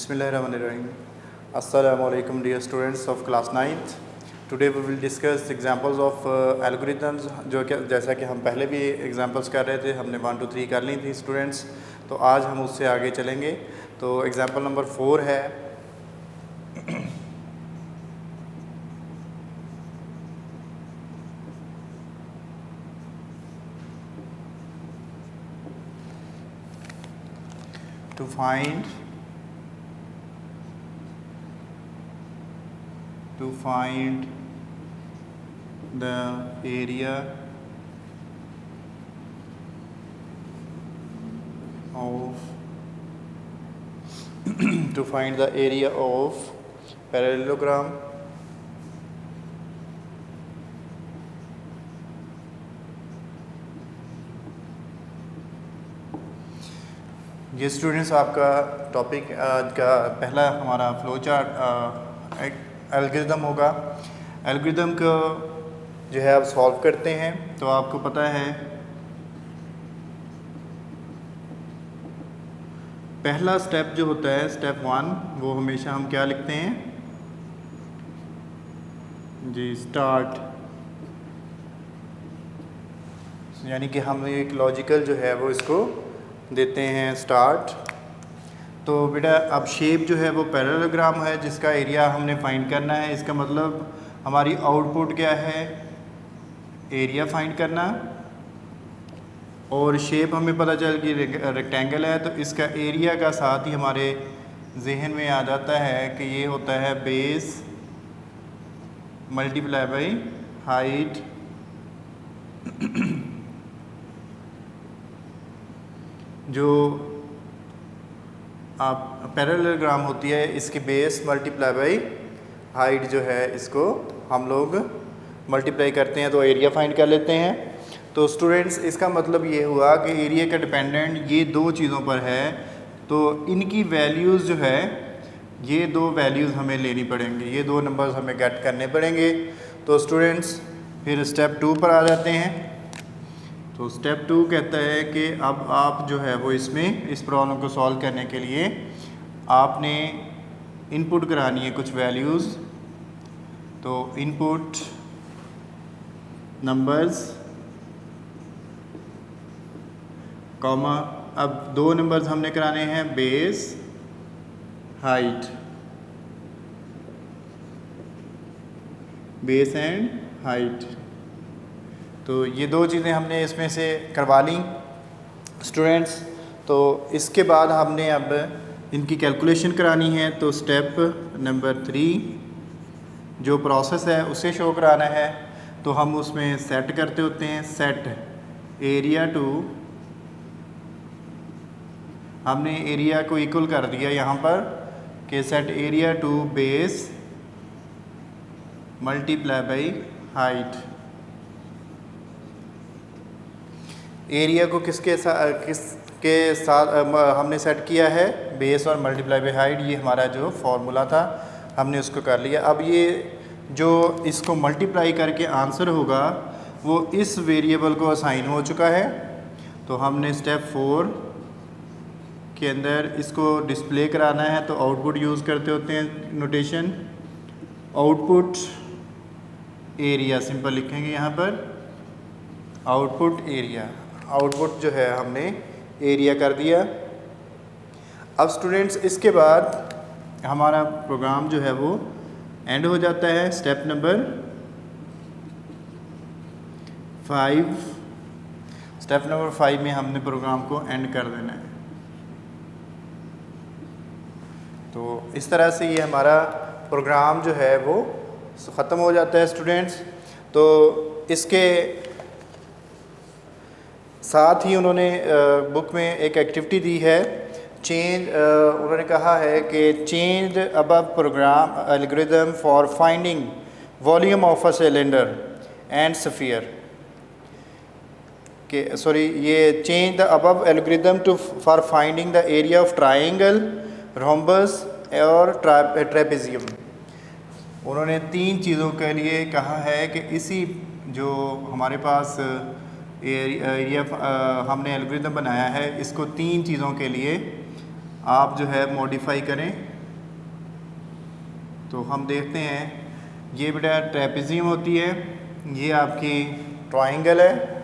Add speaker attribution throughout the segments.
Speaker 1: Bismillahirrahmanirrahim. Assalamu alaikum dear students of class 9th. Today we will discuss examples of algorithms जो कि जैसा कि हम पहले भी एग्जांपल्स कर रहे थे, हमने 1 2 3 कर ली थी स्टूडेंट्स, तो आज हम उससे आगे चलेंगे। तो एग्जांपल नंबर 4 है to find the area of to find the area of parallelogram ये स्टूडेंट्स आपका टॉपिक आज का पहला हमारा फ्लो चार्ट एल्गोरिथम होगा। एल्गोरिथम को जो है आप सॉल्व करते हैं, तो आपको पता है पहला स्टेप जो होता है स्टेप 1, वो हमेशा हम क्या लिखते हैं जी, स्टार्ट, यानी कि हम एक लॉजिकल जो है वो इसको देते हैं स्टार्ट। तो बेटा अब शेप जो है वो पैरेललोग्राम है जिसका एरिया हमने फाइंड करना है। इसका मतलब हमारी आउटपुट क्या है, एरिया फाइंड करना, और शेप हमें पता चल कि रेक्टेंगल है, तो इसका एरिया का साथ ही हमारे जहन में आ जाता है कि ये होता है बेस मल्टीप्लाई बाई हाइट जो आप पैरेललोग्राम होती है इसकी बेस मल्टीप्लाई बाई हाइट जो है इसको हम लोग मल्टीप्लाई करते हैं तो एरिया फाइंड कर लेते हैं। तो स्टूडेंट्स इसका मतलब ये हुआ कि एरिया का डिपेंडेंट ये दो चीज़ों पर है, तो इनकी वैल्यूज़ जो है ये दो वैल्यूज़ हमें लेनी पड़ेंगी, ये दो नंबर्स हमें गेट करने पड़ेंगे। तो स्टूडेंट्स फिर स्टेप 2 पर आ जाते हैं। तो स्टेप 2 कहता है कि अब आप जो है वो इसमें इस प्रॉब्लम को सॉल्व करने के लिए आपने इनपुट करानी है कुछ वैल्यूज़। तो इनपुट नंबर्स कॉमा, अब दो नंबर्स हमने कराने हैं base height, base and height. तो ये दो चीज़ें हमने इसमें से करवा ली स्टूडेंट्स। तो इसके बाद हमने अब इनकी कैलकुलेशन करानी है। तो स्टेप नंबर 3 जो प्रोसेस है उसे शो कराना है, तो हम उसमें सेट करते होते हैं, सेट एरिया टू, हमने एरिया को इक्वल कर दिया यहाँ पर कि set area to base multiply by height. Area को किसके साथ हमने सेट किया है, बेस और मल्टीप्लाई बाई हाइट, ये हमारा जो फॉर्मूला था हमने उसको कर लिया। अब ये जो इसको मल्टीप्लाई करके आंसर होगा वो इस वेरिएबल को असाइन हो चुका है। तो हमने स्टेप 4 के अंदर इसको डिस्प्ले कराना है, तो आउटपुट यूज़ करते होते हैं नोटेशन, आउटपुट एरिया सिंपल लिखेंगे यहाँ पर, आउटपुट एरिया, आउटपुट जो है हमने एरिया कर दिया। अब स्टूडेंट्स इसके बाद हमारा प्रोग्राम जो है वो एंड हो जाता है। स्टेप नंबर 5, स्टेप नंबर 5 में हमने प्रोग्राम को एंड कर देना है। तो इस तरह से ये हमारा प्रोग्राम जो है वो ख़त्म हो जाता है स्टूडेंट्स। तो इसके साथ ही उन्होंने बुक में एक एक्टिविटी दी है, चेंज, उन्होंने कहा है कि change above program algorithm for finding volume of a cylinder and sphere, के सॉरी ये change the above algorithm to for finding the area of triangle, rhombus और ट्रेपेजियम। उन्होंने 3 चीज़ों के लिए कहा है कि इसी जो हमारे पास एरिया हमने एल्गोरिथम बनाया है, इसको 3 चीज़ों के लिए आप जो है मॉडिफाई करें, तो हम देखते हैं, ये बेटा ट्रेपेजियम होती है, ये आपकी ट्रायंगल है।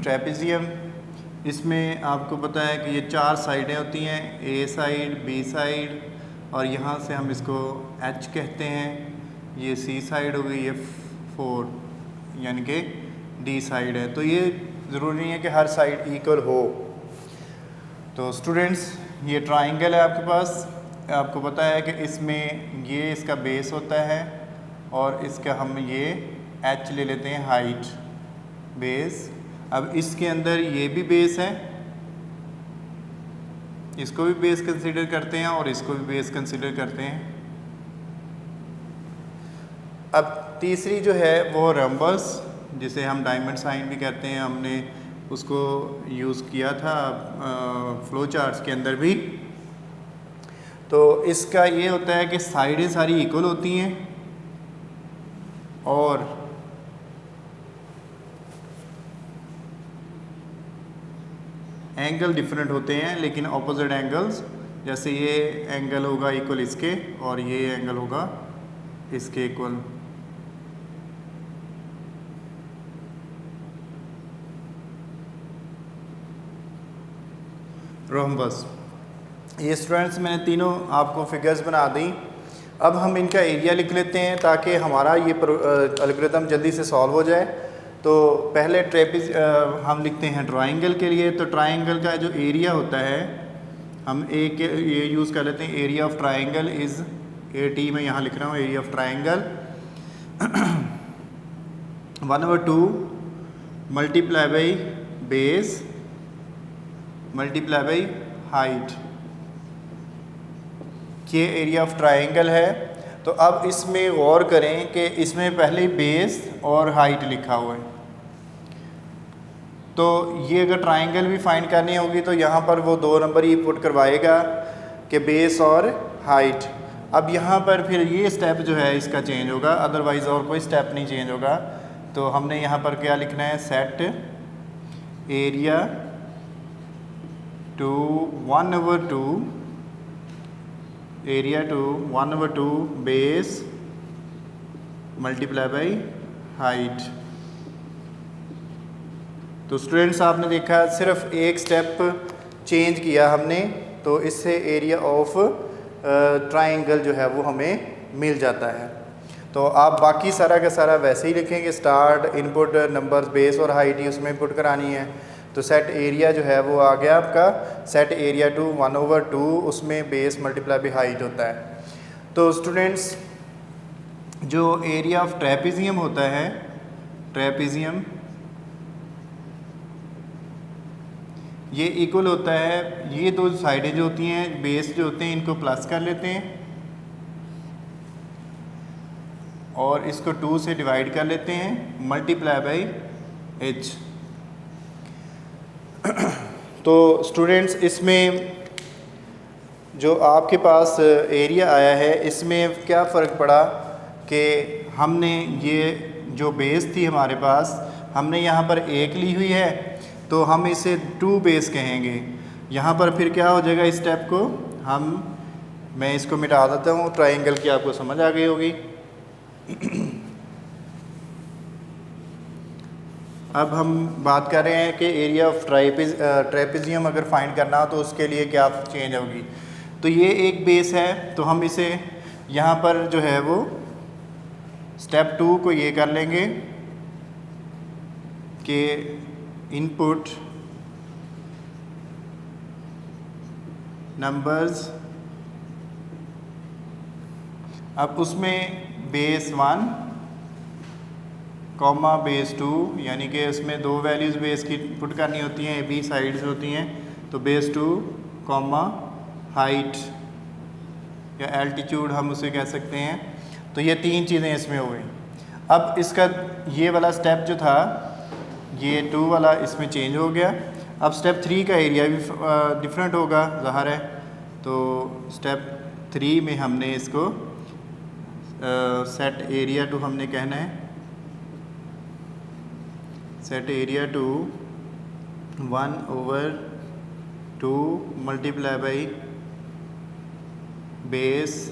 Speaker 1: ट्रेपेजियम, इसमें आपको पता है कि ये 4 साइडें होती हैं, ए साइड, बी साइड, और यहाँ से हम इसको एच कहते हैं। ये सी साइड हो गई, ये 4 यानी कि डी साइड है। तो ये ज़रूरी नहीं है कि हर साइड इक्वल हो। तो स्टूडेंट्स, ये ट्राइंगल है आपके पास, आपको पता है कि इसमें ये इसका बेस होता है और इसका हम ये एच ले लेते हैं, हाइट, बेस। अब इसके अंदर ये भी बेस है, इसको भी बेस कंसीडर करते हैं और इसको भी बेस कंसीडर करते हैं। अब तीसरी जो है वो रम्बस, जिसे हम डायमंड साइन भी कहते हैं, हमने उसको यूज़ किया था फ्लो चार्ट्स के अंदर भी। तो इसका ये होता है कि साइडें सारी इक्वल होती हैं और एंगल डिफरेंट होते हैं, लेकिन ऑपोजिट एंगल्स, जैसे ये एंगल होगा इक्वल इसके और ये एंगल होगा इसके इक्वल। रोम्बस, ये स्टूडेंट्स मैंने तीनों आपको फिगर्स बना दी। अब हम इनका एरिया लिख लेते हैं ताकि हमारा ये एल्गोरिथम जल्दी से सॉल्व हो जाए। तो पहले ट्रेपेज हम लिखते हैं ट्राइंगल के लिए। तो ट्राइंगल का जो एरिया होता है, हम ये यूज़ कर लेते हैं, area of triangle is AT, मैं यहाँ लिख रहा हूँ area of triangle 1/2 multiply by base multiply by height, ये एरिया ऑफ ट्राइंगल है। तो अब इसमें गौर करें कि इसमें पहले बेस और हाइट लिखा हुआ है। तो ये अगर ट्राइंगल भी फाइंड करनी होगी तो यहाँ पर वो 2 नंबर ही पुट करवाएगा कि बेस और हाइट। अब यहाँ पर फिर ये स्टेप जो है इसका चेंज होगा, अदरवाइज़ और कोई स्टेप नहीं चेंज होगा। तो हमने यहाँ पर क्या लिखना है, set area to 1/2 area to 1/2 base multiply by height. तो स्टूडेंट्स, आपने देखा सिर्फ एक स्टेप चेंज किया हमने, तो इससे एरिया ऑफ ट्राइंगल जो है वो हमें मिल जाता है। तो आप बाकी सारा का सारा वैसे ही लिखेंगे, स्टार्ट, इनपुट, नंबर्स, बेस और हाइट ही उसमें इनपुट करानी है। तो सेट एरिया जो है वो आ गया आपका, सेट एरिया टू 1/2, उसमें बेस मल्टीप्लाई बाई हाइट होता है। तो स्टूडेंट्स, जो एरिया ऑफ ट्रेपेजियम होता है, ट्रेपेजियम ये इक्वल होता है, ये 2 साइडें जो होती हैं, बेस जो होते हैं, इनको प्लस कर लेते हैं और इसको 2 से डिवाइड कर लेते हैं, मल्टीप्लाई बाई h। तो स्टूडेंट्स, इसमें जो आपके पास एरिया आया है, इसमें क्या फ़र्क पड़ा कि हमने ये जो बेस थी हमारे पास, हमने यहाँ पर 1 ली हुई है, तो हम इसे 2 बेस कहेंगे। यहाँ पर फिर क्या हो जाएगा, इस स्टेप को मैं इसको मिटा देता हूँ, ट्राइंगल की आपको समझ आ गई होगी। अब हम बात कर रहे हैं कि एरिया ऑफ ट्रेपेजियम अगर फाइंड करना हो तो उसके लिए क्या चेंज होगी। तो ये एक बेस है, तो हम इसे यहाँ पर जो है वो स्टेप 2 को ये कर लेंगे कि इनपुट नंबर्स, अब उसमें बेस 1 कॉमा बेस 2, यानी कि उसमें 2 वैल्यूज़ बेस की पुट करनी होती हैं, AB साइड्स होती हैं। तो बेस 2 कॉमा हाइट या एल्टीट्यूड हम उसे कह सकते हैं। तो ये 3 चीज़ें इसमें हो गई। अब इसका ये वाला स्टेप जो था, ये 2 वाला इसमें चेंज हो गया। अब स्टेप 3 का एरिया भी डिफरेंट होगा, ज़ाहिर है। तो स्टेप 3 में हमने इसको सेट एरिया टू हमने कहना है, set area to 1/2 multiply by base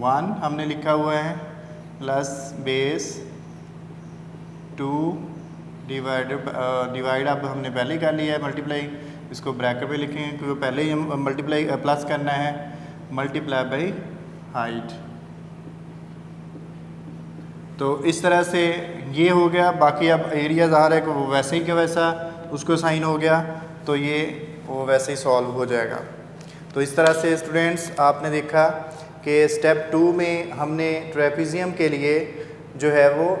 Speaker 1: 1 हमने लिखा हुआ है प्लस बेस 2 डिवाइड अब हमने पहले ही कर लिया है मल्टीप्लाई, इसको ब्रैकेट में लिखेंगे क्योंकि पहले ही हम मल्टीप्लाई प्लस करना है, मल्टीप्लाई बाई हाइट। तो इस तरह से ये हो गया। बाकी अब एरिया ज़ाहिर है कि वो वैसे ही का वैसा उसको साइन हो गया, तो ये वो वैसे ही सॉल्व हो जाएगा। तो इस तरह से स्टूडेंट्स आपने देखा कि स्टेप 2 में हमने ट्रेपेजियम के लिए जो है वो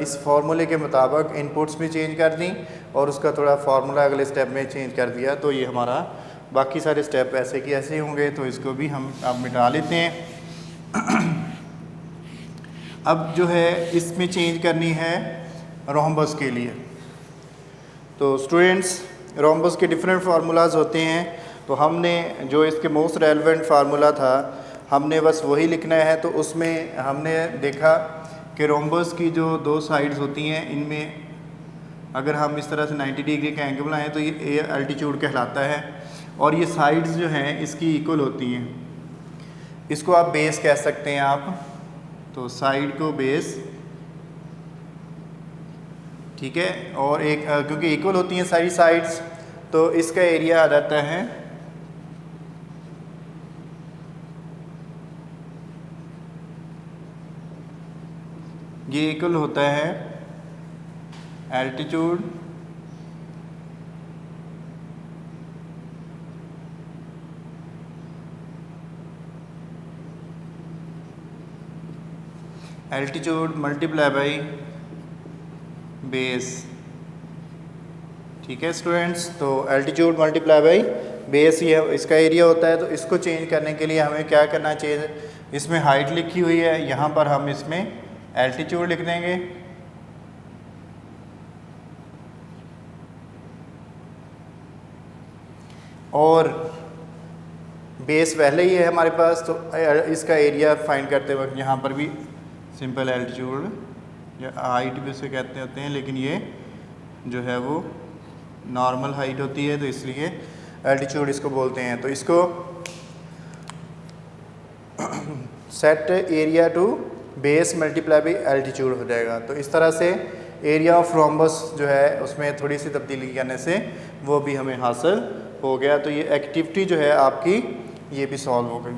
Speaker 1: इस फार्मूले के मुताबिक इनपुट्स भी चेंज कर दी और उसका थोड़ा फार्मूला अगले स्टेप में चेंज कर दिया। तो ये हमारा बाकी सारे स्टेप ऐसे कि ऐसे होंगे, तो इसको भी हम अब मिटा लेते हैं। अब जो है इसमें चेंज करनी है रोम्बस के लिए। तो स्टूडेंट्स रोम्बस के डिफरेंट फार्मूलाज होते हैं, तो हमने जो इसके मोस्ट रेलेवेंट फार्मूला था हमने बस वही लिखना है। तो उसमें हमने देखा कि रोम्बस की जो दो साइड्स होती हैं, इनमें अगर हम इस तरह से 90 डिग्री का एंगल बनाएं तो ये अल्टीट्यूड कहलाता है, और ये साइड्स जो हैं इसकी इक्वल होती हैं। इसको आप बेस कह सकते हैं आप, तो साइड को बेस, ठीक है। और एक क्योंकि इक्वल होती हैं सारी साइड्स, तो इसका एरिया आ जाता है ये इक्वल होता है एल्टीट्यूड मल्टीप्लाई बाई बेस, ठीक है स्टूडेंट्स। तो एल्टीट्यूड मल्टीप्लाई बाई बेस ये इसका एरिया होता है। तो इसको चेंज करने के लिए हमें क्या करना चाहिए, इसमें हाइट लिखी हुई है, यहाँ पर हम इसमें एल्टीट्यूड लिख देंगे, और बेस पहले ही है हमारे पास, तो इसका एरिया फाइंड करते वक्त यहाँ पर भी सिंपल एल्टीट्यूड या हाइट भी उसे कहते होते हैं, लेकिन ये जो है वो नॉर्मल हाइट होती है, तो इसलिए एल्टीट्यूड इसको बोलते हैं। तो इसको set area to base multiply by altitude हो जाएगा। तो इस तरह से एरिया ऑफ रोम्बस जो है उसमें थोड़ी सी तब्दीली करने से वो भी हमें हासिल हो गया। तो ये एक्टिविटी जो है आपकी ये भी सॉल्व हो गई।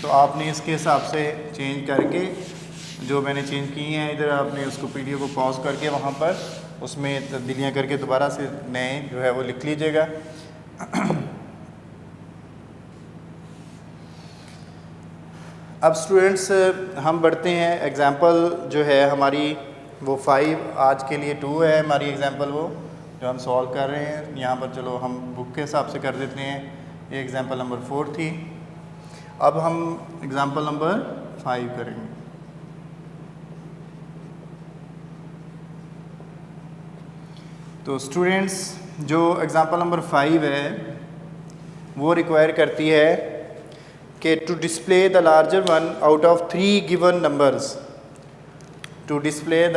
Speaker 1: तो आपने इसके हिसाब से चेंज करके जो मैंने चेंज की हैं इधर आपने उसको पीडीएफ को पॉज करके वहाँ पर उसमें तब्दीलियाँ करके दोबारा से नए जो है वो लिख लीजिएगा। अब स्टूडेंट्स हम बढ़ते हैं एग्ज़ाम्पल जो है हमारी वो 5, आज के लिए 2 है हमारी एग्ज़ाम्पल वो जो हम सॉल्व कर रहे हैं। यहाँ पर चलो हम बुक के हिसाब से कर देते हैं, ये एग्ज़ाम्पल नंबर 4 थी। अब हम एग्ज़ाम्पल नंबर 5 करेंगे। तो स्टूडेंट्स जो एग्ज़ाम्पल नंबर 5 है वो रिक्वायर करती है कि to display the larger one out of 3 given numbers, to display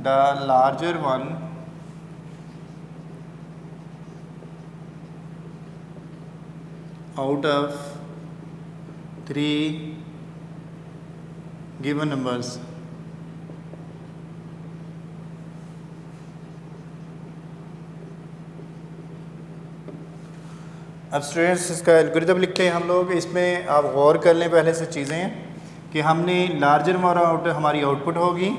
Speaker 1: the larger one out of 3 given numbers, अब स्टूडेंट्स इसका एल्गोरिथम लिखते हैं हम लोग। इसमें आप गौर कर लें पहले से चीज़ें कि हमने लार्जर हमारी आउटपुट होगी,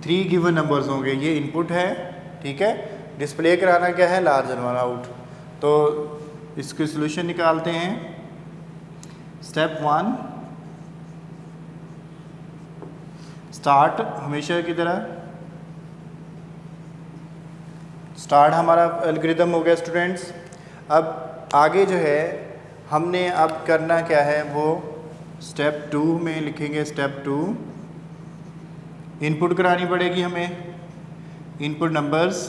Speaker 1: 3 गिवन नंबर्स होंगे, ये इनपुट है, ठीक है। डिस्प्ले कराना क्या है, लार्जर वन आउट। तो इसके सॉल्यूशन निकालते हैं। स्टेप 1 स्टार्ट, हमेशा की तरह स्टार्ट हमारा एल्गोरिथम हो गया स्टूडेंट्स। अब आगे जो है हमने अब करना क्या है वो स्टेप 2 में लिखेंगे। स्टेप 2 इनपुट करानी पड़ेगी हमें, इनपुट नंबर्स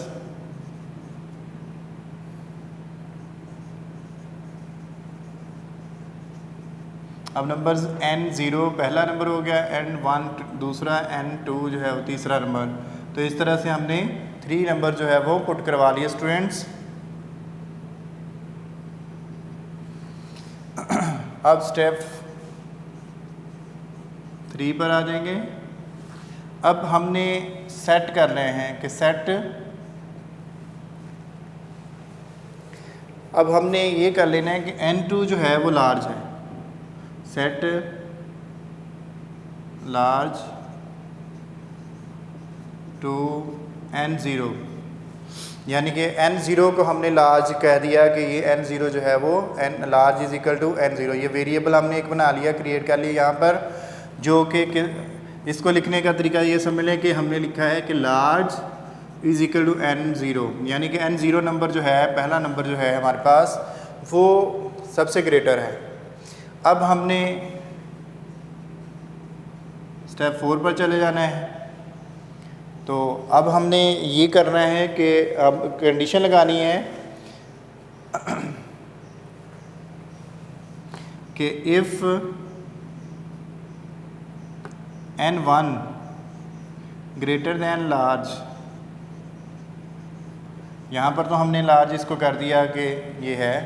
Speaker 1: अब नंबर्स n0 पहला नंबर हो गया, n1 दूसरा, n2 जो है वो तीसरा नंबर। तो इस तरह से हमने 3 नंबर जो है वो पुट करवा लिए स्टूडेंट्स। अब स्टेप 3 पर आ जाएंगे। अब हमने सेट कर रहे हैं कि सेट, अब हमने ये कर लेना है कि n2 जो है वो लार्ज है। सेट लार्ज टू n0, यानी कि n0 को हमने लार्ज कह दिया कि ये n0 जो है वो n large is equal to n0। ये वेरिएबल हमने एक बना लिया, क्रिएट कर लिया यहाँ पर, जो कि इसको लिखने का तरीका ये समझ लें कि हमने लिखा है कि large is equal to n0, यानी कि n0 नंबर जो है, पहला नंबर जो है हमारे पास, वो सबसे ग्रेटर है। अब हमने स्टेप 4 पर चले जाना है। तो अब हमने ये करना है कि अब कंडीशन लगानी है कि if n1 greater than large, यहाँ पर तो हमने लार्ज इसको कर दिया कि ये है।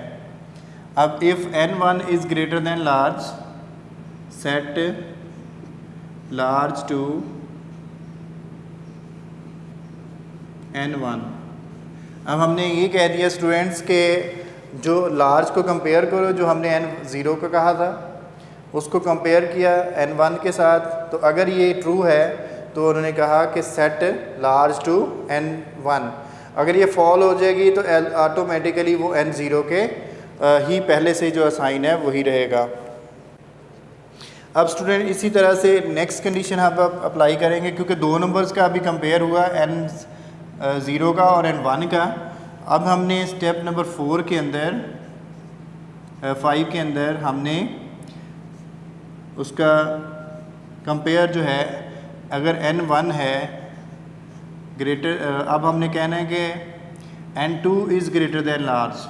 Speaker 1: अब if n1 is greater than large, set large to n1। अब हमने ये कह दिया स्टूडेंट्स के जो लार्ज को कंपेयर करो, जो हमने n0 को कहा था उसको कंपेयर किया n1 के साथ। तो अगर ये ट्रू है तो उन्होंने कहा कि सेट लार्ज टू n1। अगर ये फॉल हो जाएगी तो ऑटोमेटिकली वो n0 के ही पहले से जो असाइन है वही रहेगा। अब स्टूडेंट इसी तरह से नेक्स्ट कंडीशन आप अप्लाई करेंगे, क्योंकि दो नंबर्स का अभी कंपेयर हुआ n0 का और n1 का। अब हमने स्टेप नंबर 4 के अंदर 5 के अंदर हमने उसका कंपेयर जो है, अगर n1 है ग्रेटर, अब हमने कहना है कि n2 is greater than large.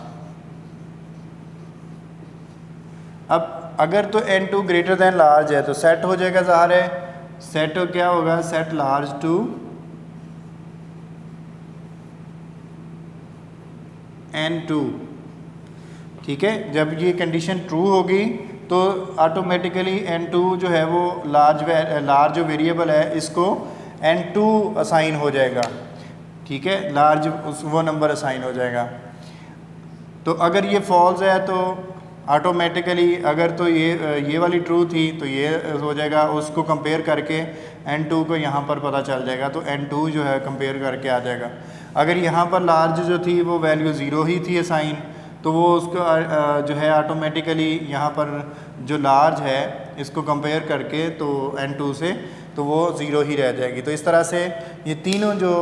Speaker 1: अब अगर तो n2 ग्रेटर दैन लार्ज है तो सेट हो जाएगा, ज़ाहिर है सेट क्या होगा, सेट लार्ज टू n2। ठीक है, जब ये कंडीशन ट्रू होगी तो ऑटोमेटिकली n2 जो है वो लार्ज जो वेरिएबल है इसको n2 असाइन हो जाएगा। ठीक है, लार्ज वो नंबर असाइन हो जाएगा। तो अगर ये फॉल्स है तो ऑटोमेटिकली, अगर तो ये वाली ट्रू थी तो ये हो जाएगा, उसको कंपेयर करके n2 को यहाँ पर पता चल जाएगा, तो n2 जो है कंपेयर करके आ जाएगा। अगर यहाँ पर लार्ज जो थी वो वैल्यू 0 ही थी असाइन, तो वो उसको जो है ऑटोमेटिकली यहाँ पर जो लार्ज है इसको कंपेयर करके तो n2 से, तो वो 0 ही रह जाएगी। तो इस तरह से ये तीनों जो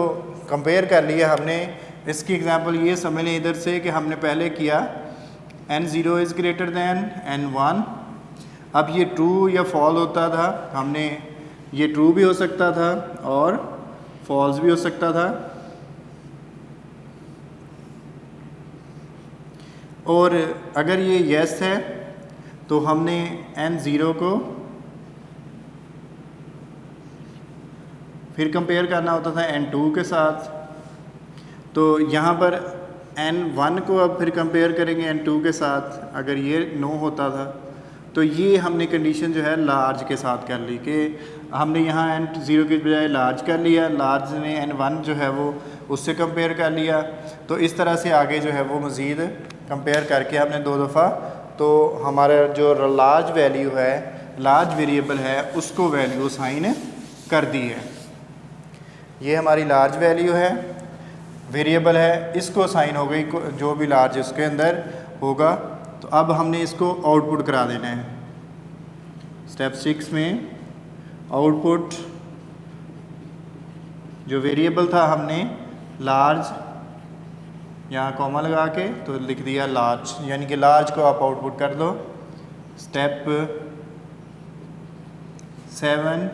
Speaker 1: कंपेयर कर लिया हमने, इसकी एग्जांपल ये समझ लें इधर से कि हमने पहले किया n0 is greater then n1। अब ये ट्रू या फॉल होता था, हमने ये ट्रू भी हो सकता था और फॉल्स भी हो सकता था। और अगर ये येस है तो हमने n0 को फिर कंपेयर करना होता था n2 के साथ। तो यहाँ पर n1 को अब फिर कंपेयर करेंगे n2 के साथ। अगर ये नो होता था तो ये हमने कंडीशन जो है लार्ज के साथ कर ली कि हमने यहाँ n0 के बजाय लार्ज कर लिया, लार्ज ने n1 जो है वो उससे कंपेयर कर लिया। तो इस तरह से आगे जो है वो मज़ीद कंपेयर करके हमने 2 दफ़ा तो हमारा जो लार्ज वैल्यू है, लार्ज वेरिएबल है, उसको वैल्यू साइन कर दी है। ये हमारी लार्ज वैल्यू है, वेरिएबल है, इसको साइन हो गई जो भी लार्ज उसके अंदर होगा। तो अब हमने इसको आउटपुट करा देना है। स्टेप 6 में आउटपुट जो वेरिएबल था हमने लार्ज, यहाँ कॉमा लगा के तो लिख दिया लार्ज, यानी कि लार्ज को आप आउटपुट कर दो। स्टेप 7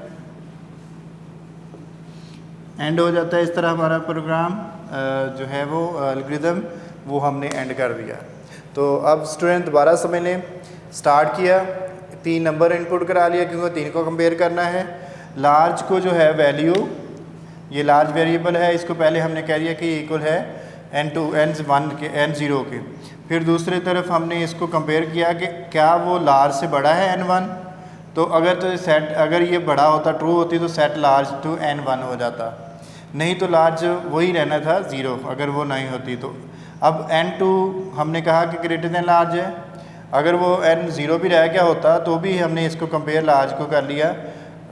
Speaker 1: एंड हो जाता है। इस तरह हमारा प्रोग्राम जो है वो एल्गोरिथम वो हमने एंड कर दिया। तो अब स्टूडेंट दोबारा समझ लें, स्टार्ट किया, 3 नंबर इनपुट करा लिया क्योंकि 3 को कंपेयर करना है। लार्ज को जो है वैल्यू, ये लार्ज वेरिएबल है, इसको पहले हमने कह दिया कि इक्वल है n2 n1 के n0 के। फिर दूसरी तरफ हमने इसको कंपेयर किया कि क्या वो लार्ज से बड़ा है n1, तो अगर तो सेट अगर ये बड़ा होता ट्रू होती तो सेट लार्ज टू n1 हो जाता, नहीं तो लार्ज वही रहना था 0 अगर वो नहीं होती तो। अब n2 हमने कहा कि ग्रेटर देन लार्ज है, अगर वो n0 भी रह गया होता तो भी हमने इसको कंपेयर लार्ज को कर लिया,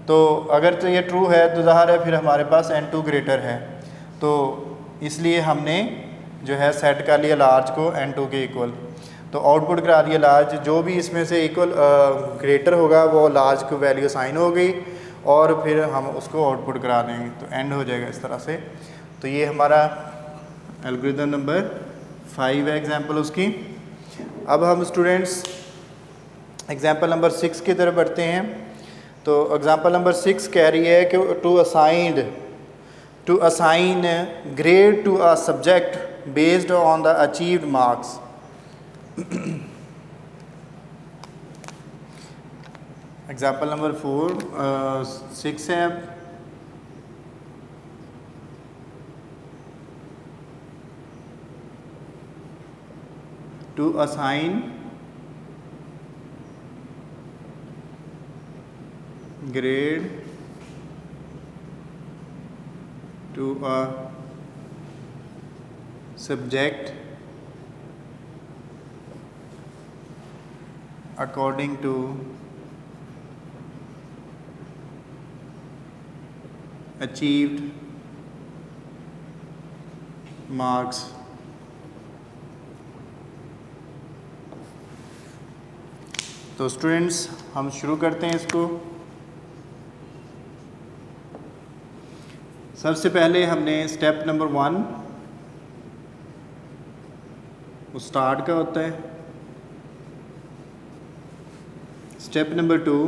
Speaker 1: तो अगर तो ये ट्रू है तो ज़ाहिर है फिर हमारे पास n2 ग्रेटर है, तो इसलिए हमने जो है सेट कर लिया लार्ज को n2 के इक्वल। तो आउटपुट करा दिया लार्ज, जो भी इसमें से इक्वल ग्रेटर होगा वो लार्ज को वैल्यू साइन हो गई और फिर हम उसको आउटपुट करा देंगे, तो एंड हो जाएगा इस तरह से। तो ये हमारा एल्गोरिथम नंबर 5 है एग्जाम्पल उसकी। अब हम स्टूडेंट्स एग्जाम्पल नंबर 6 की तरफ बढ़ते हैं। तो एग्जाम्पल नंबर 6 कह रही है कि to assign grade to a subject based on the achieved marks. Example number 6 है। To assign grade to a subject according to achieved marks। तो स्टूडेंट्स हम शुरू करते हैं इसको। सबसे पहले हमने स्टेप नंबर 1 वो स्टार्ट का होता है। स्टेप नंबर 2,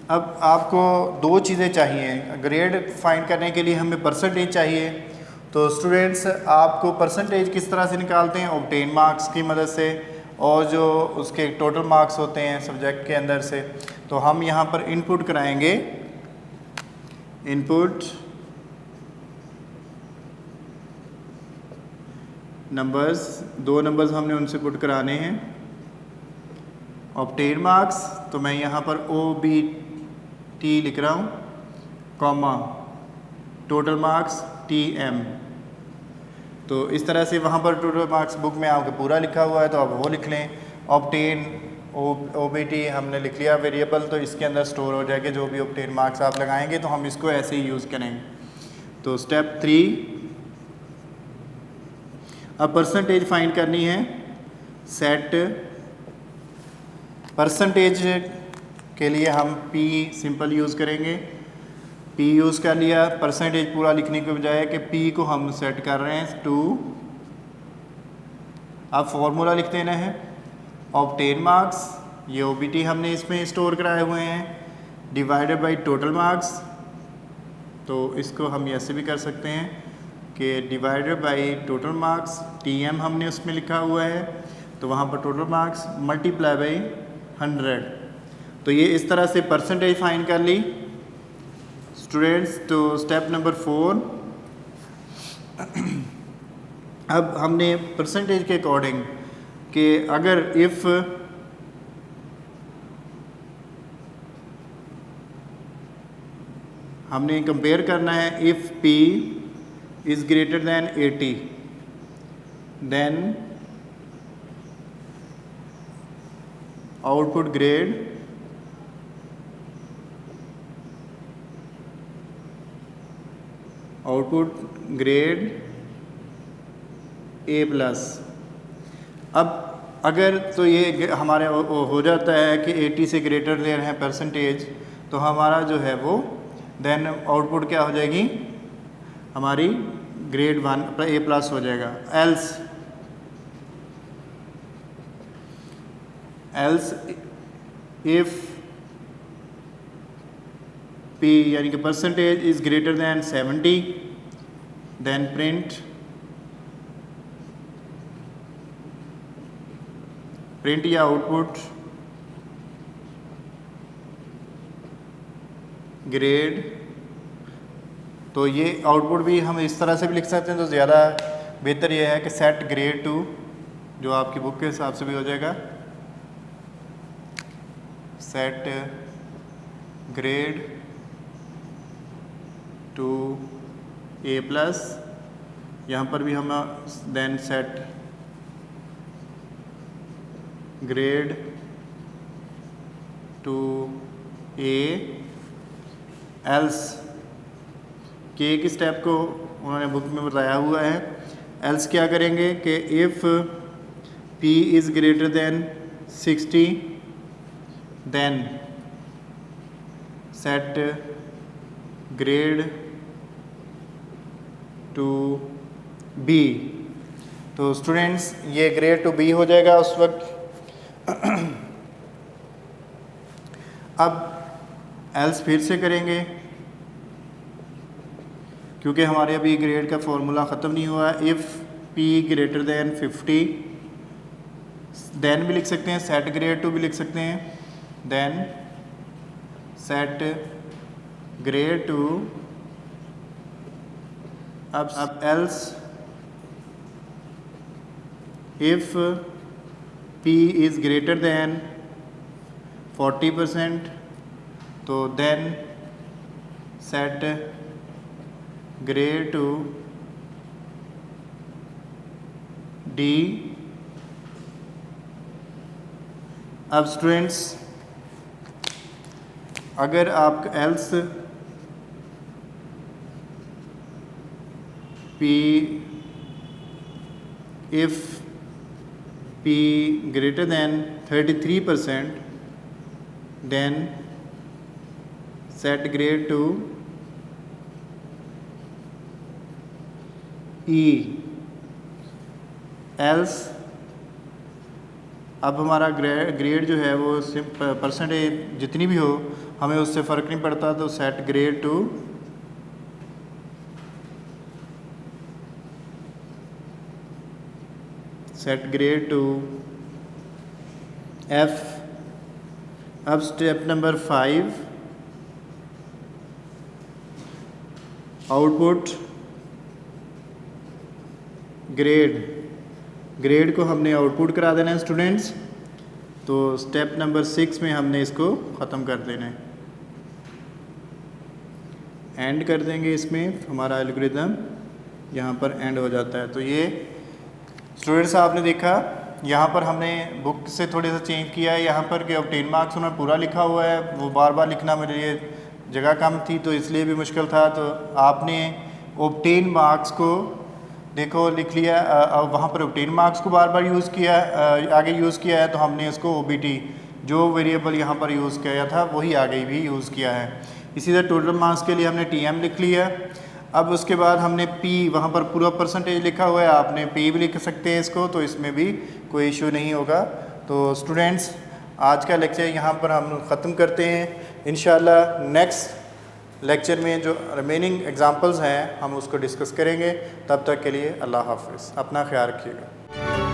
Speaker 1: अब आपको 2 चीज़ें चाहिए। ग्रेड फाइंड करने के लिए हमें परसेंटेज चाहिए। तो स्टूडेंट्स आपको परसेंटेज किस तरह से निकालते हैं? ऑब्टेन मार्क्स की मदद से, और जो उसके टोटल मार्क्स होते हैं सब्जेक्ट के अंदर से। तो हम यहाँ पर इनपुट कराएंगे, इनपुट नंबर्स, 2 नंबर्स हमने उनसे पुट कराने हैं। ऑब्टेन मार्क्स, तो मैं यहाँ पर OBT लिख रहा हूँ, कॉमा टोटल मार्क्स TM। तो इस तरह से वहाँ पर टोटल मार्क्स बुक में आपके पूरा लिखा हुआ है तो आप वो लिख लें। ऑब्टेन OBT हमने लिख लिया वेरिएबल, तो इसके अंदर स्टोर हो जाएगा जो भी ऑब्टेन मार्क्स आप लगाएंगे, तो हम इसको ऐसे ही यूज़ करेंगे। तो स्टेप 3, अब परसेंटेज फाइंड करनी है। सेट परसेंटेज के लिए हम P सिंपल यूज़ करेंगे। P यूज़ कर लिया, परसेंटेज पूरा लिखने के बजाय कि P को हम सेट कर रहे हैं टू, अब फॉर्मूला लिख देना है ऑब्टेन मार्क्स, ये OBT हमने इसमें स्टोर कराए हुए हैं, डिवाइडेड बाय टोटल मार्क्स। तो इसको हम ऐसे भी कर सकते हैं कि divided by total marks, TM हमने उसमें लिखा हुआ है, तो वहाँ पर टोटल मार्क्स मल्टीप्लाई बाय 100। तो ये इस तरह से परसेंटेज फाइंड कर ली स्टूडेंट्स। तो स्टेप नंबर 4, अब हमने परसेंटेज के अकॉर्डिंग कि अगर इफ़ हमने कंपेयर करना है, if P is greater than 80 then output grade A+। अब अगर तो ये हमारे हो जाता है कि 80 से ग्रेटर देन है परसेंटेज, तो हमारा जो है वो देन आउटपुट क्या हो जाएगी हमारी ग्रेड 1 A+ हो जाएगा। एल्स इफ़ P यानी कि percentage is greater than 70 then print print या आउटपुट ग्रेड, तो ये आउटपुट भी हम इस तरह से भी लिख सकते हैं, तो ज़्यादा बेहतर ये है कि सेट ग्रेड टू, जो आपकी बुक के हिसाब से भी हो जाएगा, सेट ग्रेड टू A+, यहाँ पर भी हम then set grade to A, else के एक स्टेप को उन्होंने बुक में बताया हुआ है। एल्स क्या करेंगे कि if P is greater than 60 then set grade to B। तो स्टूडेंट्स ये ग्रेड टू B हो जाएगा उस वक्त। अब एल्स फिर से करेंगे, क्योंकि हमारे अभी ग्रेड का फॉर्मूला ख़त्म नहीं हुआ है। If P greater than 50 then भी लिख सकते हैं, सेट ग्रेड टू भी लिख सकते हैं, देन सेट ग्रेड टू, अब else if P is greater than 40%, तो then set grade to D। अब स्टूडेंट्स अगर आप else P if P greater than 33% then set grade to E। Else अब हमारा ग्रेड जो है वो परसेंटेज जितनी भी हो हमें उससे फ़र्क नहीं पड़ता, तो सेट ग्रेड टू F। अब स्टेप नंबर 5, आउटपुट ग्रेड को हमने आउटपुट करा देना है स्टूडेंट्स। तो स्टेप नंबर 6 में हमने इसको ख़त्म कर देना है, एंड कर देंगे। इसमें हमारा एल्गोरिथम यहाँ पर एंड हो जाता है। तो ये स्टूडेंट्स आपने देखा, यहाँ पर हमने बुक से थोड़ा सा चेंज किया है। यहाँ पर कि ऑब्टेन मार्क्स उन्होंने पूरा लिखा हुआ है, वो बार बार लिखना मेरे लिए जगह कम थी तो इसलिए भी मुश्किल था। तो आपने ऑब्टेन मार्क्स को देखो लिख लिया, वहाँ पर ऑब्टेन मार्क्स को बार बार यूज़ किया, आगे यूज़ किया है, तो हमने इसको OBT जो वेरिएबल यहाँ पर यूज़ किया था वही आगे भी यूज़ किया है। इसी तरह टोटल मार्क्स के लिए हमने TM लिख लिया। अब उसके बाद हमने P, वहाँ पर पूरा परसेंटेज लिखा हुआ है, आपने P भी लिख सकते हैं इसको, तो इसमें भी कोई इशू नहीं होगा। तो स्टूडेंट्स आज का लेक्चर यहाँ पर हम ख़त्म करते हैं। इंशाल्लाह नेक्स्ट लेक्चर में जो रिमेनिंग एग्जांपल्स हैं हम उसको डिस्कस करेंगे। तब तक के लिए अल्लाह हाफ़िज़, अपना ख्याल रखिएगा।